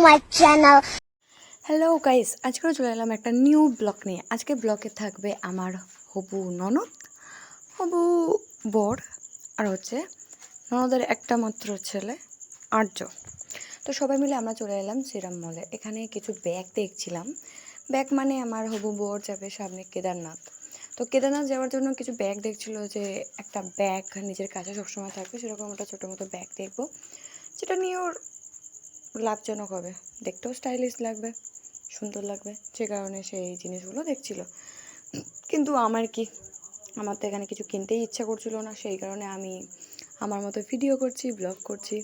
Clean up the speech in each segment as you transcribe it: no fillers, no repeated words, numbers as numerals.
my channel. Hello guys, আজকেও চলে এলাম একটা নিউ ব্লগ নিয়ে। আজকে ব্লগে থাকবে আমার হবু ননদ, হবু বর, আর হচ্ছে ননদের একটা মাত্র ছেলে আর্য। তো সবাই মিলে আমরা চলে এলাম শ্রীরাম মলে। এখানে কিছু ব্যাগ দেখছিলাম। ব্যাগ মানে আমার হবু বর যাবে সামনে কেদারনাথ। তো কেদারনাথ যাওয়ার জন্য কিছু ব্যাগ দেখছিল, যে একটা ব্যাগ নিজের কাছে সবসময় থাকবে সেরকম একটা ছোটো মতো ব্যাগ দেখবো, যেটা নিয়ে ওর লাভজনক হবে, দেখতেও স্টাইলিশ লাগবে, সুন্দর লাগবে, যে কারণে সেই জিনিসগুলো দেখছিল। কিন্তু আমার তো এখানে কিছু কিনতেই ইচ্ছা করছিল না, সেই কারণে আমি আমার মতো ভিডিও করছি, ব্লগ করছি।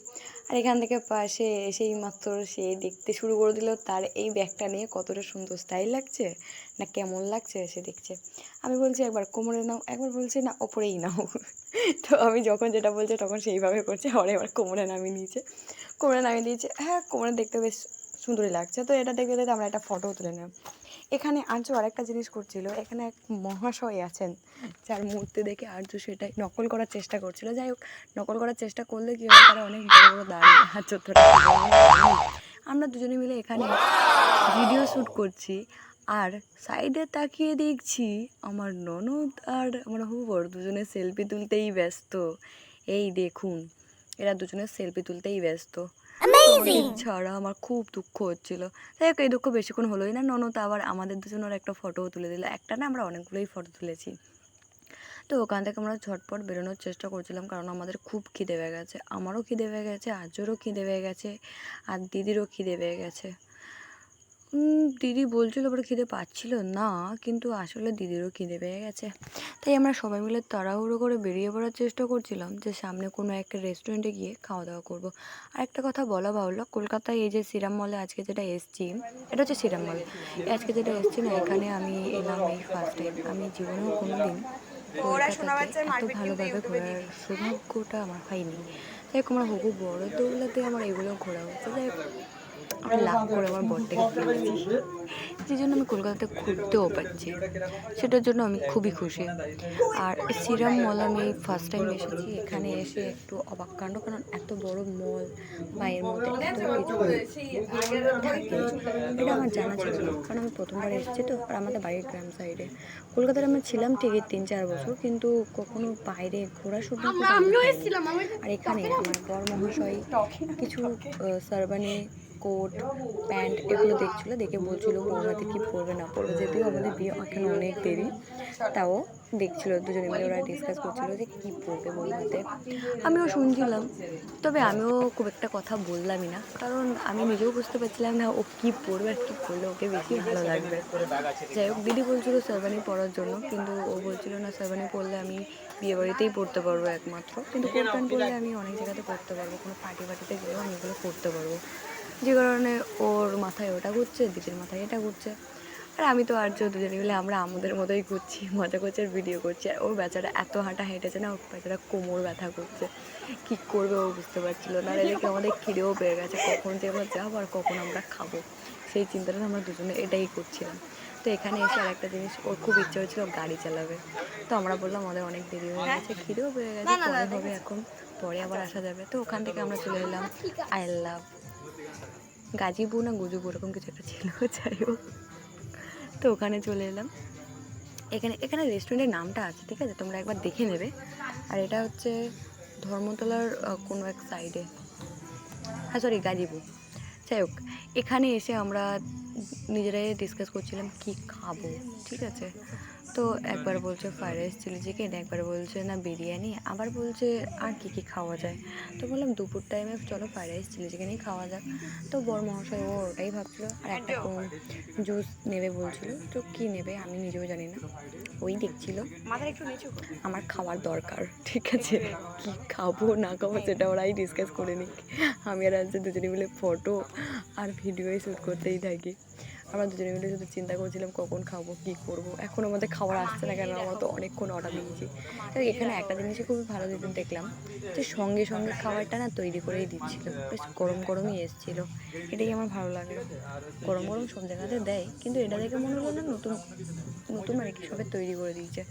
আর এখান থেকে পাশে এসেই মাত্র সে দেখতে শুরু করে দিল তার এই ব্যাগটা নিয়ে কতটা সুন্দর স্টাইল লাগছে না কেমন লাগছে সে দেখছে। আমি বলছি একবার কোমরে নাও, একবার বলছে না ওপরেই নাও। তো আমি যখন যেটা বলছে তখন সেইভাবে করছে। আর এবার কোমরে নামিয়ে দিয়েছে, হ্যাঁ কোমরে দেখতে বেশ সুন্দরই লাগছে। তো এটা দেখতে দেখতে আমরা একটা ফটো তুলে নিলাম। এখানে আর্য আরেকটা জিনিস করছিল। এখানে এক মহাশয় আছেন যার মূর্তি দেখে আর্য সেটাই নকল করার চেষ্টা করছিল। যাই হোক, নকল করার চেষ্টা করলে কি হবে, তারা অনেক বড় বড় দাঁড়িয়ে আর্য ধরে। আমরা দুজনে মিলে এখানে ভিডিও শ্যুট করছি, আর সাইডে তাকিয়ে দেখছি আমার ননদ আর আমার হবুবর দুজনে সেলফি তুলতেই ব্যস্ত। এই দেখুন, এরা দুজনে সেলফি তুলতেই ব্যস্ত। ছাড়া আমার খুব দুঃখ হচ্ছিল। যাই হোক, এই দুঃখ বেশিক্ষণ হলোই না। ননদ আবার আমাদের দুজনের একটা ফটোও তুলে দিল। একটা না, আমরা অনেকগুলোই ফটো তুলেছি। তো ওখান থেকে আমরা ঝটপট বেরোনোর চেষ্টা করছিলাম, কারণ আমাদের খুব খিদে পেয়ে গেছে। আমারও খিদে পেয়ে গেছে, আজেরও খিদে পেয়ে গেছে, আর দিদিরও খিদে পেয়ে গেছে। দিদি বলছিল ওর খিদে পাচ্ছিল না, কিন্তু আসলে দিদিরও খিদে পেয়ে গেছে। তাই আমরা সবাই মিলে তাড়াহুড়ো করে বেরিয়ে পড়ার চেষ্টা করছিলাম, যে সামনে কোনো একটা রেস্টুরেন্টে গিয়ে খাওয়া দাওয়া করবো। আর একটা কথা বলা বাহুল্য, কলকাতায় এই যে শ্রীরাম মলে আজকে যেটা এসছি, এটা হচ্ছে শ্রীরাম মল। আজকে যেটা এসছি না, এখানে আমি এলাম এই ফার্স্ট টাইম। আমি জীবনেও কোনো দিন কলকাতাতে এত ভালোভাবে ঘোরার সৌভাগ্যটা আমার হয়নি। যাই হোক, আমার হবু বড় দৌলতে আমার এগুলো ঘোরা হচ্ছে। যাই হোক, আমি লাভ করে আমার বরটাকে পেয়েছি, যে জন্য আমি কলকাতাতে ঘুরতেও পারছি, সেটার জন্য আমি খুবই খুশি। আর শ্রীরাম মল আমি এই ফার্স্ট টাইম এসেছি। এখানে এসে একটু অবাক কাণ্ড, কারণ এত বড় মল বা এর মধ্যে এত কিছু থাকে এটা আমার জানা ছিল না, কারণ আমি প্রথমবার এসেছি তো। আর আমাদের বাড়ির গ্রাম সাইডে। কলকাতায় আমি ছিলাম ঠিকই 3-4 বছর, কিন্তু কখনো বাইরে ঘোরা সৌভাগ্য হয়নি। আর এখানে আমার বর মহাশয় কিছু সারবানি কোট প্যান্ট এগুলো দেখছিলো, দেখে বলছিল বৌমাতে কি পরবে না পরবে। যদিও আমাদের বিয়ে এখন অনেক দেরি, তাও দেখছিল দুজনে মিলে, ওরা ডিসকাস করছিল যে কী পরবে বৌমাতে। আমিও শুনছিলাম, তবে আমিও খুব একটা কথা বললামই না, কারণ আমি নিজেও বুঝতে পারছিলাম না ও কী পরবে আর কী পরলে ওকে বেশি ভালো লাগবে। যাই হোক, দিদি বলছিল সারবানি পরার জন্য, কিন্তু ও বলছিল না সারবানি পরলে আমি বিয়েবাড়িতেই পরতে পারবো একমাত্র, কিন্তু কোট প্যান্ট পরলে আমি অনেক জায়গাতে পরতে পারবো, কোনো পার্টি পার্টিতে গেলেও আমি এগুলো পরতে পারবো। যে কারণে ওর মাথায় ওটা ঘুরছে, দিদির মাথায় এটা ঘুরছে। আর আমি তো আর দুজনে মিলে আমরা আমাদের মতোই ঘুরছি, মজা করছি আর ভিডিও করছি। আর ওর বেচারা এত হাঁটা হেঁটেছে না, ওর বেচারা কোমর ব্যথা করছে, কী করবে ও বুঝতে পারছিল না। আর এদিকে আমাদের খিদেও পেয়ে গেছে, কখন যে আমরা যাবো আর কখন আমরা খাবো, সেই চিন্তাটা আমরা দুজনে এটাই করছিলাম। তো এখানে এসে আর একটা জিনিস, ওর খুব ইচ্ছে হচ্ছিল গাড়ি চালাবে। তো আমরা বললাম আমাদের অনেক দেরি হয়ে গেছে, খিদেও পেয়ে গেছে, পরে হবে, এখন পরে আবার আসা যাবে। তো ওখান থেকে আমরা চলে এলাম আই লাভ গাজীপুর না গুজুপুর, এরকম কিছু একটা ছিল। যাই হোক, তো ওখানে চলে এলাম। এখানে রেস্টুরেন্টের নামটা আছে, ঠিক আছে, তোমরা একবার দেখে নেবে। আর এটা হচ্ছে ধর্মতলার কোনো এক সাইডে, হ্যাঁ সরি গাজীপুর। যাই হোক, এখানে এসে আমরা নিজেরাই ডিসকাস করছিলাম কি খাবো, ঠিক আছে। তো একবার বলছে ফ্রাইড রাইস চিলি চিকেন, একবার বলছে না বিরিয়ানি, আবার বলছে আর কি কি খাওয়া যায়। তো বললাম দুপুর টাইমে চলো ফ্রাইড রাইস চিলি চিকেনই খাওয়া যাক। তো বর মহাশয় ও ওটাই ভাবছিল, আর একটা জুস নেবে বলছিল। তো কী নেবে আমি নিজেও জানি না, ওই দেখছিল। আমার খাওয়ার দরকার, ঠিক আছে, কি খাবো না খাবো সেটা ওরাই ডিসকাস করে নিক। আমি আর আজকে দুজনে মিলে ফটো আর ভিডিওই শ্যুট করতেই থাকি। আমরা দুজনে মিলে শুধু চিন্তা করছিলাম কখন খাবো, কী করবো। এখন আমাদের খাবার আসছে না কেন, আমরা তো অনেকক্ষণ অর্ডার দিয়েছি। তো এখানে একটা জিনিসই খুবই ভালো দেখলাম, যে সঙ্গে সঙ্গে খাবারটা না তৈরি করেই দিচ্ছিল, বেশ গরম গরমই এসেছিলো। এটাই আমার ভালো লাগলো। গরম গরম সব জায়গাতে দেয়, কিন্তু এটা দেখে মনে হলো না নতুন নতুন আর কি, সবে তৈরি করে দিয়েছে।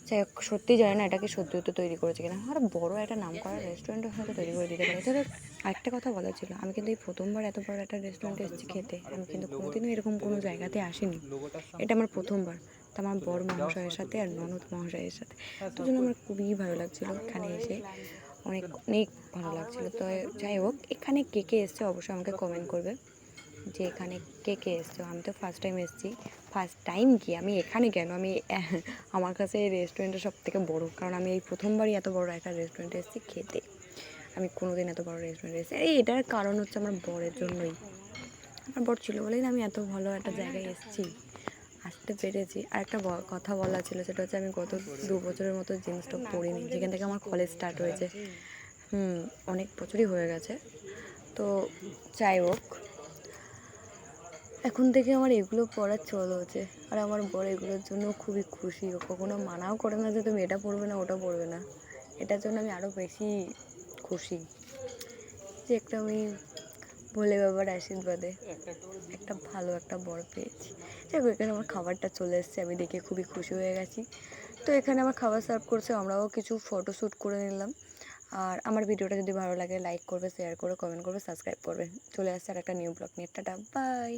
যাই হোক, সত্যিই জানি না এটা কি সত্যি সত্যি তৈরি করেছে কিনা। আর বড় একটা নাম করা রেস্টুরেন্টে হয়তো তৈরি করে দিতে পারে। তবে আরেকটা কথা বলার ছিল, আমি কিন্তু এই প্রথমবার এত বড় একটা রেস্টুরেন্টে এসেছি খেতে। আমি কিন্তু কোনোদিনও এরকম কোনো জায়গাতে আসিনি, এটা আমার প্রথমবার। তো আমার বর মহাশয়ের সাথে আর ননদ মহাশয়ের সাথে, তো জন্য আমার খুবই ভালো লাগছিলো এখানে এসে, অনেক অনেক ভালো লাগছিলো। তো যাই হোক, এখানে কে কে এসছে অবশ্যই আমাকে কমেন্ট করবে যে এখানে কে কে এসছো। আমি তো ফার্স্ট টাইম এসেছি। ফার্স্ট টাইম কি, আমি এখানে কেন, আমি আমার কাছে এই রেস্টুরেন্টটা সব থেকে বড়ো, কারণ আমি এই প্রথমবারই এত বড় একটা রেস্টুরেন্টে এসেছি খেতে। আমি কোনো দিন এত বড় রেস্টুরেন্টে এসেছি, এটার কারণ হচ্ছে আমার বরের জন্যই। আমার বর ছিল বলেই না আমি এত ভালো একটা জায়গায় এসেছি, আসতে পেরেছি। আর একটা কথা বলা ছিল, সেটা হচ্ছে আমি গত 2 বছরের মতো জিন্সটা পরিনি, যেখান থেকে আমার কলেজ স্টার্ট হয়েছে। অনেক বছরই হয়ে গেছে। তো যাই হোক, এখন থেকে আমার এগুলো পরার চল হচ্ছে। আর আমার বর এগুলোর জন্য খুবই খুশি, ও কখনো মানাও করে না যে তুমি এটা পরবে না ওটা পরবে না। এটার জন্য আমি আরও বেশি খুশি যে একটা আমি ভোলে বাবার আশীর্বাদে একটা ভালো একটা বর পেয়েছি। যাই হোক, এখানে আমার খাবারটা চলে এসেছে, আমি দেখে খুবই খুশি হয়ে গেছি। তো এখানে আমার খাবার সার্ভ করছে, আমরাও কিছু ফটোশ্যুট করে নিলাম। আর আমার ভিডিওটা যদি ভালো লাগে লাইক করবে, শেয়ার করবে, কমেন্ট করবে, সাবস্ক্রাইব করবে। চলে আসছে আর একটা নিউ ব্লগ নিয়ে। Tata, by.